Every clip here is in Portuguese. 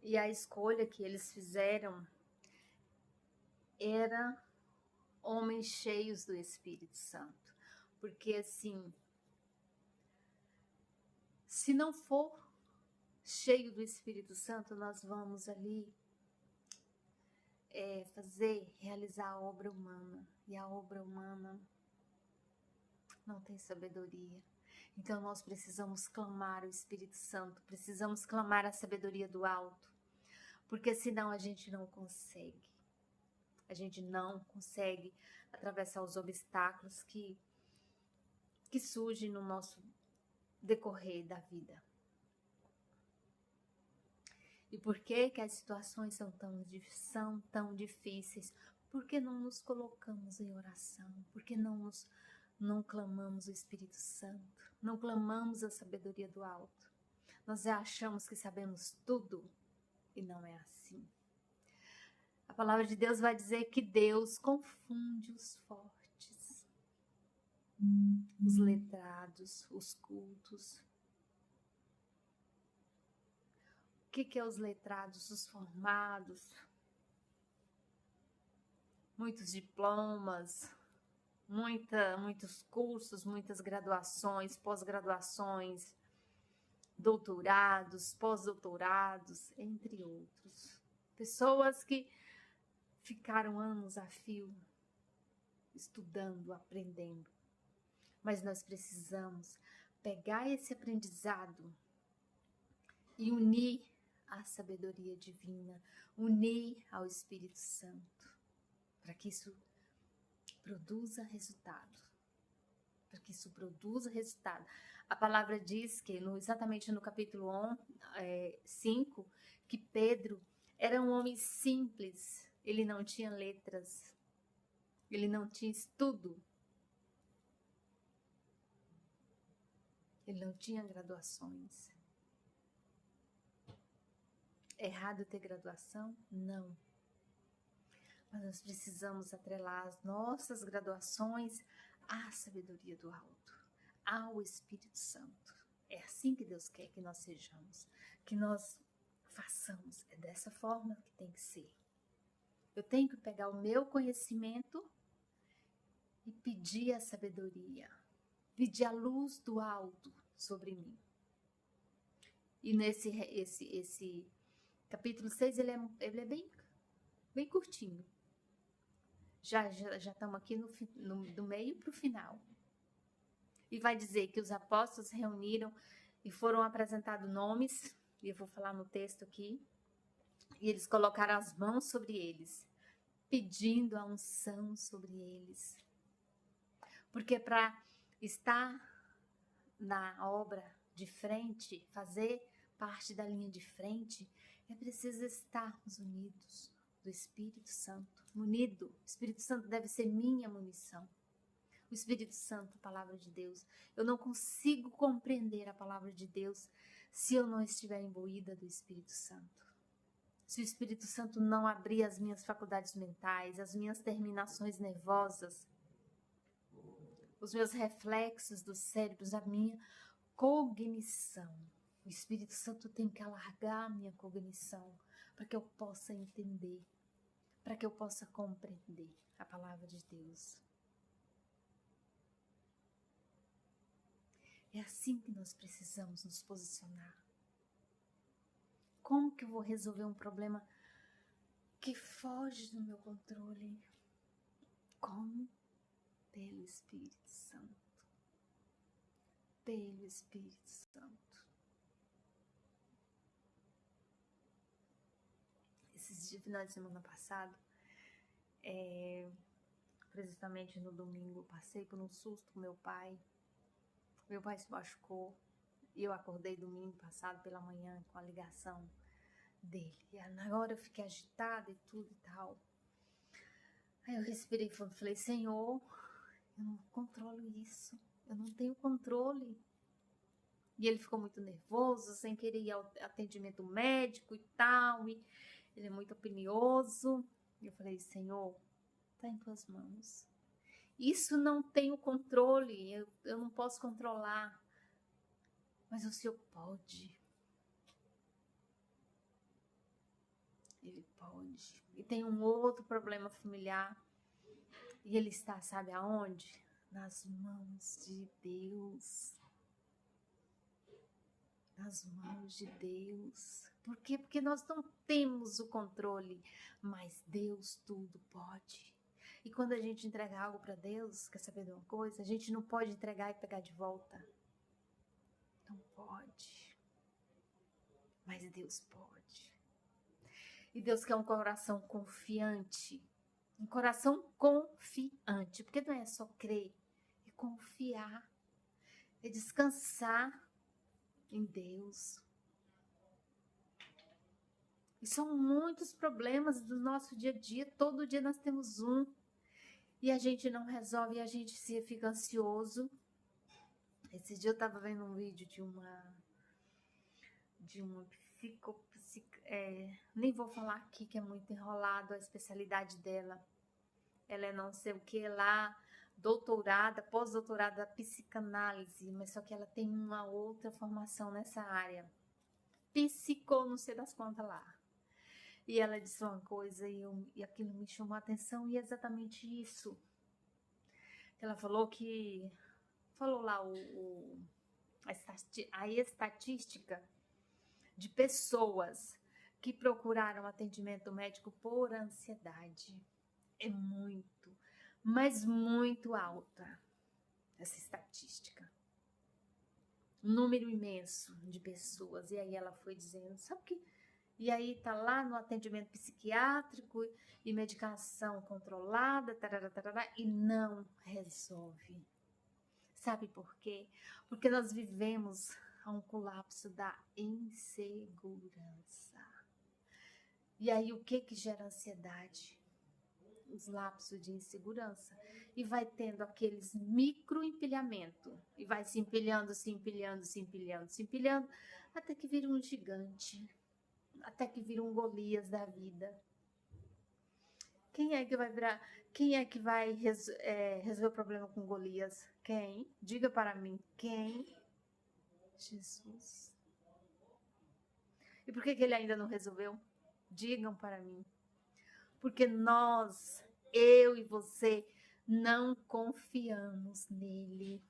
E a escolha que eles fizeram era homens cheios do Espírito Santo. Porque assim, se não for cheio do Espírito Santo, nós vamos ali realizar a obra humana. E a obra humana não tem sabedoria. Então nós precisamos clamar o Espírito Santo, precisamos clamar a sabedoria do alto, porque senão a gente não consegue. A gente não consegue atravessar os obstáculos que surgem no nosso decorrer da vida. E por que as situações são tão difíceis? Porque não nos colocamos em oração, porque não clamamos o Espírito Santo, não clamamos a sabedoria do alto. Nós achamos que sabemos tudo e não é assim. A palavra de Deus vai dizer que Deus confunde os fortes, os letrados, os cultos. O que é os letrados? Os formados, muitos diplomas, muitos cursos, muitas graduações, pós-graduações, doutorados, pós-doutorados, entre outros. Pessoas que ficaram anos a fio estudando, aprendendo. Mas nós precisamos pegar esse aprendizado e unir à sabedoria divina, unir ao Espírito Santo, para que isso produza resultado. Para que isso produza resultado. A palavra diz que, exatamente no capítulo 5, que Pedro era um homem simples, ele não tinha letras, ele não tinha estudo, ele não tinha graduações. É errado ter graduação? Não. Mas nós precisamos atrelar as nossas graduações à sabedoria do alto, ao Espírito Santo. É assim que Deus quer que nós sejamos, que nós façamos. É dessa forma que tem que ser. Eu tenho que pegar o meu conhecimento e pedir a sabedoria, pedir a luz do alto sobre mim. E esse capítulo 6, ele é bem curtinho. Já estamos aqui do meio para o final. E vai dizer que os apóstolos se reuniram e foram apresentados nomes, e eu vou falar no texto aqui, e eles colocaram as mãos sobre eles, pedindo a unção sobre eles. Porque para estar na obra de frente, fazer parte da linha de frente, é preciso estarmos unidos do Espírito Santo. Unido, o Espírito Santo deve ser minha munição. O Espírito Santo, a palavra de Deus. Eu não consigo compreender a palavra de Deus se eu não estiver imbuída do Espírito Santo. Se o Espírito Santo não abrir as minhas faculdades mentais, as minhas terminações nervosas, os meus reflexos dos cérebros, a minha cognição. O Espírito Santo tem que alargar a minha cognição para que eu possa entender, para que eu possa compreender a palavra de Deus. É assim que nós precisamos nos posicionar. Como que eu vou resolver um problema que foge do meu controle? Como? Pelo Espírito Santo. Pelo Espírito Santo. Esses finais de semana passado, precisamente no domingo, eu passei por um susto com meu pai. Meu pai se machucou e eu acordei domingo passado pela manhã com a ligação dele. E agora eu fiquei agitada e tudo e tal. Aí eu respirei fundo e falei, Senhor, eu não controlo isso. Eu não tenho controle. E ele ficou muito nervoso, sem querer ir ao atendimento médico e tal. E ele é muito opinioso. E eu falei, Senhor, está em tuas mãos. Isso não tenho controle, eu não posso controlar. Mas o Senhor pode. pode. E tem um outro problema familiar. E ele está, sabe aonde? Nas mãos de Deus. Nas mãos de Deus. Por quê? Porque nós não temos o controle, mas Deus tudo pode. E quando a gente entrega algo para Deus, quer saber de uma coisa? A gente não pode entregar e pegar de volta. Não pode. Mas Deus pode. E Deus quer um coração confiante. Um coração confiante. Porque não é só crer, é confiar. É descansar em Deus. E são muitos problemas do nosso dia a dia. Todo dia nós temos um. E a gente não resolve, e a gente fica ansioso. Esse dia eu estava vendo um vídeo de uma nem vou falar aqui que é muito enrolado a especialidade dela. Ela é não sei o que lá, doutorada, pós-doutorada da psicanálise, mas só que ela tem uma outra formação nessa área. Não sei das quantas lá. E ela disse uma coisa e aquilo me chamou a atenção e é exatamente isso. Ela falou lá a estatística de pessoas que procuraram atendimento médico por ansiedade. É muito, mas muito alta essa estatística. Um número imenso de pessoas. E aí ela foi dizendo, sabe o que? E aí tá lá no atendimento psiquiátrico e medicação controlada, tarará, tarará, e não resolve. Sabe por quê? Porque nós vivemos um colapso da insegurança. E aí o que gera ansiedade? Os lapsos de insegurança. E vai tendo aqueles microempilhamento. E vai se empilhando, se empilhando, se empilhando, se empilhando, até que vira um gigante. Até que vira um Golias da vida. Quem é que vai virar? Quem é que vai resolver o problema com Golias? Quem? Diga para mim. Quem? Jesus. E por que ele ainda não resolveu? Digam para mim. Porque eu e você, não confiamos nele.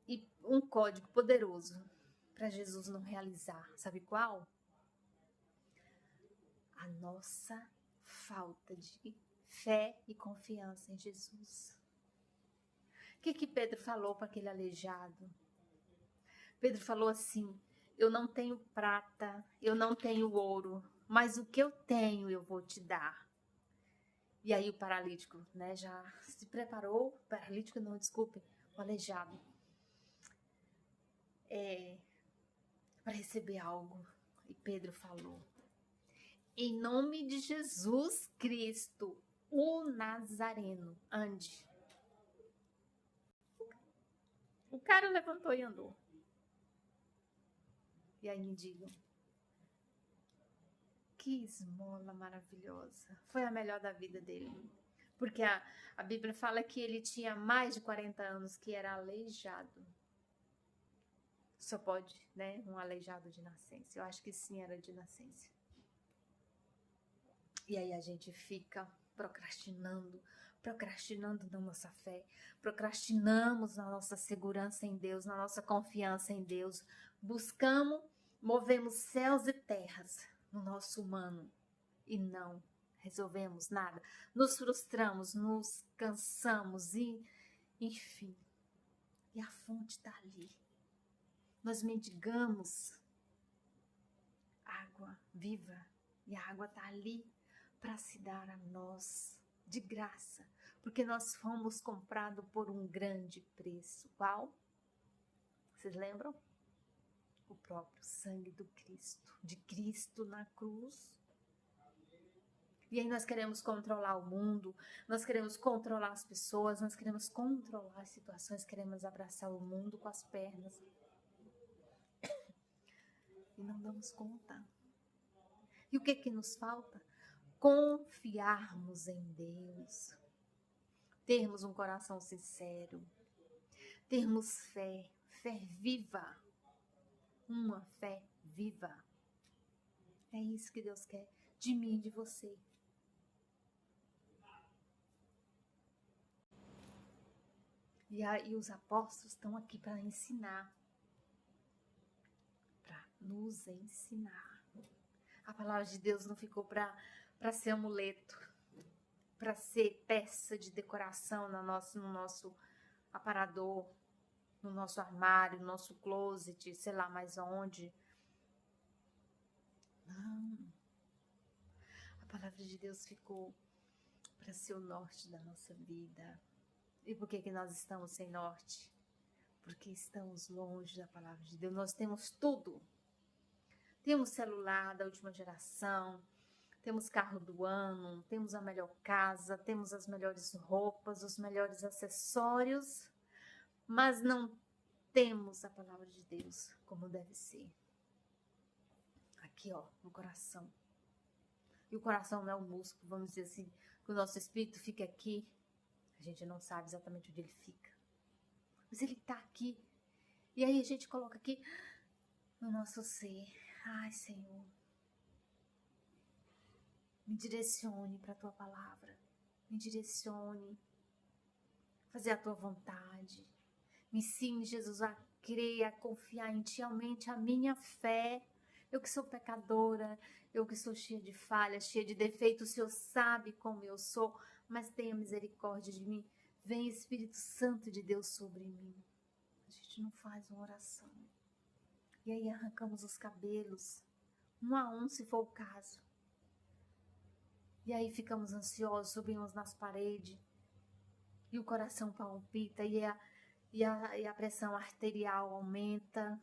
E um código poderoso para Jesus não realizar, sabe qual? A nossa falta de fé e confiança em Jesus. O que Pedro falou para aquele aleijado? Pedro falou assim, eu não tenho prata, eu não tenho ouro, mas o que eu tenho eu vou te dar. E aí o paralítico, né, já se preparou, o aleijado, para receber algo. E Pedro falou, em nome de Jesus Cristo, o Nazareno, ande. O cara levantou e andou. E aí me digam, que esmola maravilhosa. Foi a melhor da vida dele. Porque a Bíblia fala que ele tinha mais de 40 anos, que era aleijado. Só pode, né? Um aleijado de nascença. Eu acho que sim, era de nascença. E aí a gente fica procrastinando na nossa fé, procrastinamos na nossa segurança em Deus, na nossa confiança em Deus. Movemos céus e terras no nosso humano e não resolvemos nada. Nos frustramos, nos cansamos e, enfim. E a fonte está ali. Nós mendigamos água viva e a água está ali para se dar a nós de graça, porque nós fomos comprados por um grande preço. Qual? Vocês lembram? O próprio sangue do Cristo, de Cristo na cruz. E aí nós queremos controlar o mundo, nós queremos controlar as pessoas, nós queremos controlar as situações, queremos abraçar o mundo com as pernas. E não damos conta. E o que nos falta? Confiarmos em Deus. Termos um coração sincero. Termos fé viva. Uma fé viva. É isso que Deus quer. de mim e de você. E os apóstolos estão aqui para ensinar, para nos ensinar. A palavra de Deus não ficou para ser amuleto, para ser peça de decoração no nosso aparador, no nosso armário, no nosso closet, sei lá mais onde. Não. A palavra de Deus ficou para ser o norte da nossa vida. E por que nós estamos sem norte? Porque estamos longe da palavra de Deus. Nós temos tudo. Temos celular da última geração, temos carro do ano, temos a melhor casa, temos as melhores roupas, os melhores acessórios, mas não temos a palavra de Deus como deve ser. Aqui, ó, no coração. E o coração não é um músculo, vamos dizer assim, que o nosso espírito fica aqui. A gente não sabe exatamente onde ele fica. Mas ele está aqui. E aí a gente coloca aqui no nosso ser. Ai, Senhor, me direcione para a Tua palavra. Me direcione a fazer a Tua vontade. Me ensine, Jesus, a crer, a confiar em Ti. Aumente a minha fé. Eu que sou pecadora, eu que sou cheia de falhas, cheia de defeitos. O Senhor sabe como eu sou, mas tenha misericórdia de mim. Vem Espírito Santo de Deus sobre mim. A gente não faz uma oração. E aí arrancamos os cabelos, um a um, se for o caso. E aí ficamos ansiosos, subimos nas paredes. E o coração palpita, e a pressão arterial aumenta.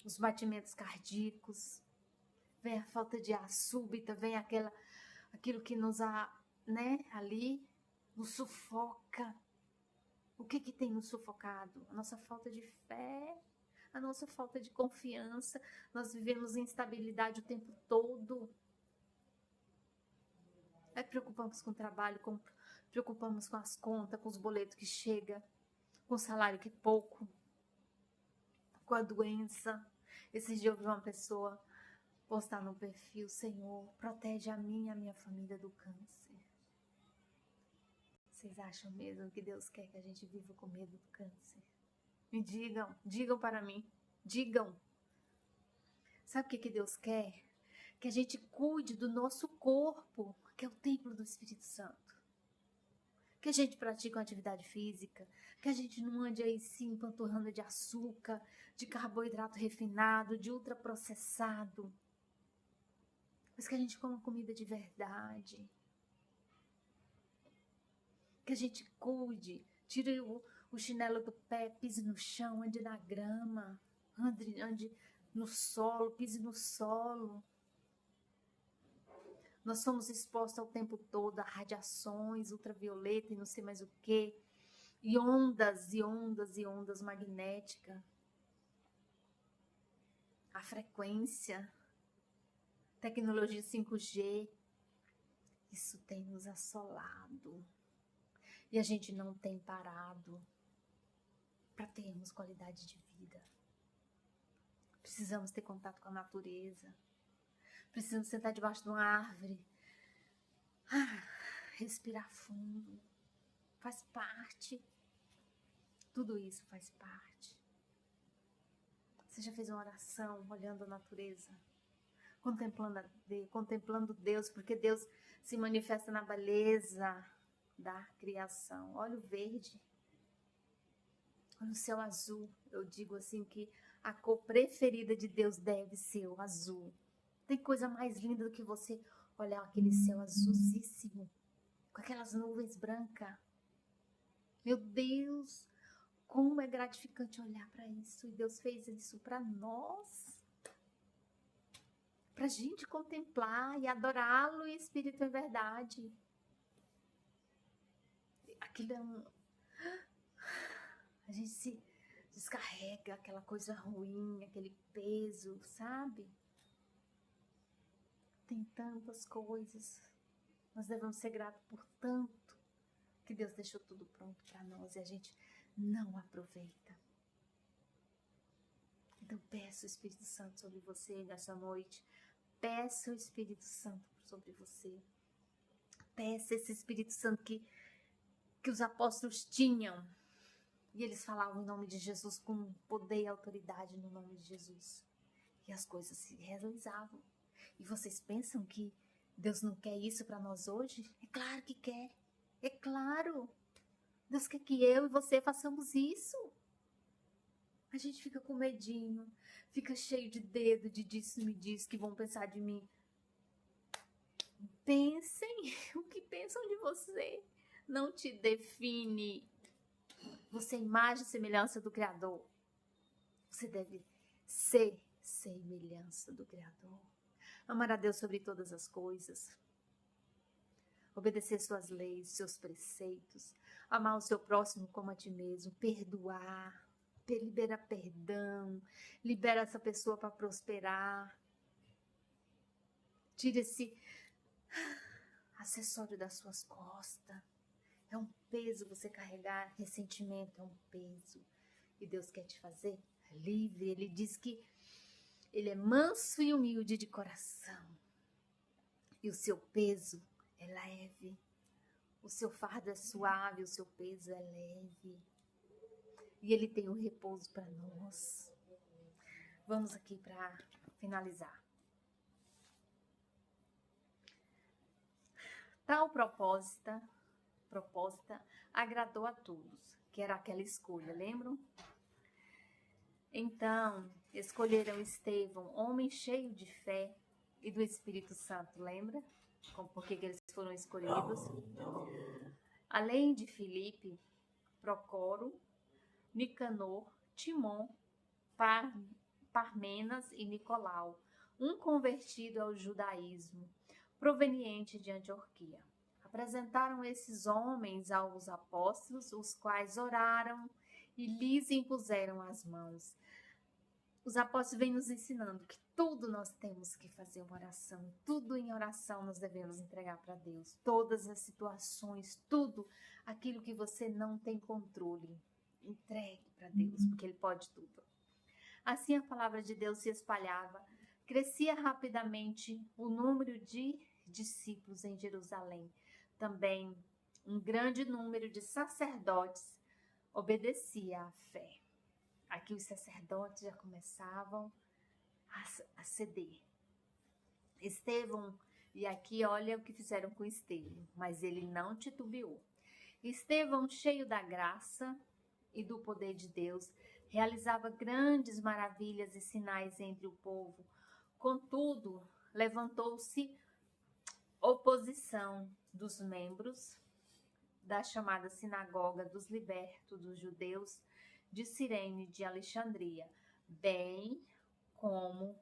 Os batimentos cardíacos. Vem a falta de ar súbita, vem aquilo que nos ali nos sufoca. O que tem nos sufocado? A nossa falta de fé, a nossa falta de confiança. Nós vivemos instabilidade o tempo todo. Aí preocupamos com o trabalho, preocupamos com as contas, com os boletos que chegam, com o salário que é pouco, com a doença. Esses dias eu vi uma pessoa postar no perfil: Senhor, protege a mim e a minha família do câncer. Vocês acham mesmo que Deus quer que a gente viva com medo do câncer? Me digam para mim, digam. Sabe o que Deus quer? Que a gente cuide do nosso corpo, que é o templo do Espírito Santo. Que a gente pratique uma atividade física, que a gente não ande aí se empanturrando de açúcar, de carboidrato refinado, de ultraprocessado. Mas que a gente coma comida de verdade. Que a gente cuide, tire o chinelo do pé, pise no chão, ande na grama, ande no solo, pise no solo. Nós somos expostos ao tempo todo a radiações ultravioleta e não sei mais o que, e ondas e ondas e ondas magnéticas. A frequência, tecnologia 5G, isso tem nos assolado. E a gente não tem parado para termos qualidade de vida. Precisamos ter contato com a natureza. Precisamos sentar debaixo de uma árvore. Respirar fundo. Faz parte. Tudo isso faz parte. Você já fez uma oração olhando a natureza? Contemplando Deus, porque Deus se manifesta na beleza da criação. Olha o verde. Olha o céu azul. Eu digo assim que a cor preferida de Deus deve ser o azul. Tem coisa mais linda do que você olhar aquele céu azulzíssimo, com aquelas nuvens brancas. Meu Deus, como é gratificante olhar para isso. E Deus fez isso para nós. Para a gente contemplar e adorá-lo em espírito e verdade. Aquilo é a gente se descarrega aquela coisa ruim, aquele peso, sabe? Tem tantas coisas. Nós devemos ser gratos por tanto que Deus deixou tudo pronto para nós e a gente não aproveita. Então peça o Espírito Santo sobre você nessa noite. Peça o Espírito Santo sobre você. Peça esse Espírito Santo que os apóstolos tinham. E eles falavam em nome de Jesus com poder e autoridade no nome de Jesus. E as coisas se realizavam. E vocês pensam que Deus não quer isso para nós hoje? É claro que quer. É claro. Deus quer que eu e você façamos isso. A gente fica com medinho, fica cheio de dedo, de disse-me diz, que vão pensar de mim. Pensem o que pensam de você. Não te define. Você é imagem e semelhança do Criador. Você deve ser semelhança do Criador. Amar a Deus sobre todas as coisas. Obedecer suas leis, seus preceitos. Amar o seu próximo como a ti mesmo. Perdoar. Libera perdão. Libera essa pessoa para prosperar. Tira esse acessório das suas costas. É um peso você carregar. Ressentimento é um peso. E Deus quer te fazer livre. Ele diz que Ele é manso e humilde de coração. E o seu peso é leve. O seu fardo é suave, o seu peso é leve. E Ele tem um repouso para nós. Vamos aqui para finalizar. Tal proposta agradou a todos, que era aquela escolha, lembram? Então, escolheram Estevão, homem cheio de fé e do Espírito Santo, lembra? Por que eles foram escolhidos? Além de Filipe, Procoro, Nicanor, Timon, Parmenas e Nicolau, um convertido ao judaísmo, proveniente de Antioquia. Apresentaram esses homens aos apóstolos, os quais oraram e lhes impuseram as mãos. Os apóstolos vêm nos ensinando que tudo nós temos que fazer uma oração, tudo em oração nós devemos entregar para Deus, todas as situações, tudo aquilo que você não tem controle, entregue para Deus, porque Ele pode tudo. Assim a palavra de Deus se espalhava, crescia rapidamente o número de discípulos em Jerusalém. Também um grande número de sacerdotes obedecia à fé. Aqui os sacerdotes já começavam a ceder. Estevão, e aqui olha o que fizeram com Estevão, mas ele não titubeou. Estevão, cheio da graça e do poder de Deus, realizava grandes maravilhas e sinais entre o povo. Contudo, levantou-se oposição dos membros da chamada Sinagoga dos Libertos dos Judeus de Cirene de Alexandria, bem como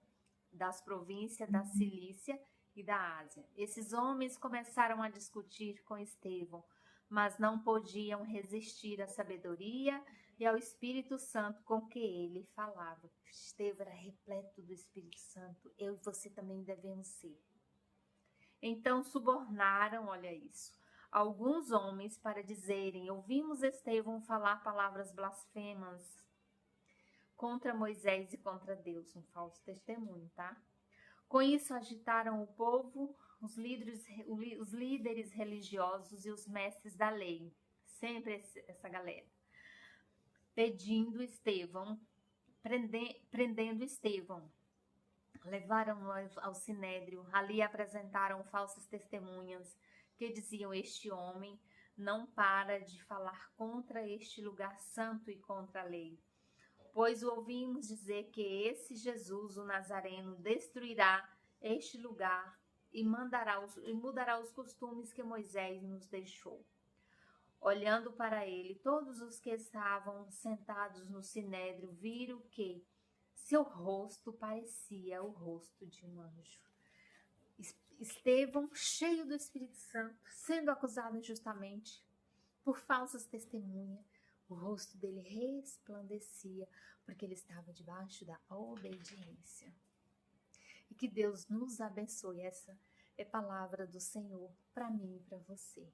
das províncias da Cilícia e da Ásia. Esses homens começaram a discutir com Estevão, mas não podiam resistir à sabedoria e ao Espírito Santo com que ele falava. Estevão era repleto do Espírito Santo. Eu e você também devemos ser. Então subornaram, olha isso, alguns homens para dizerem: ouvimos Estevão falar palavras blasfemas contra Moisés e contra Deus, um falso testemunho, tá? Com isso agitaram o povo, os líderes religiosos e os mestres da lei, sempre essa galera, pedindo Estevão, prendendo Estevão. Levaram-no ao sinédrio, ali apresentaram falsas testemunhas que diziam: este homem não para de falar contra este lugar santo e contra a lei. Pois o ouvimos dizer que esse Jesus, o Nazareno, destruirá este lugar e mudará os costumes que Moisés nos deixou. Olhando para ele, todos os que estavam sentados no sinédrio viram que seu rosto parecia o rosto de um anjo. Estevão, cheio do Espírito Santo, sendo acusado injustamente por falsas testemunhas, o rosto dele resplandecia, porque ele estava debaixo da obediência. E que Deus nos abençoe. Essa é a palavra do Senhor para mim e para você.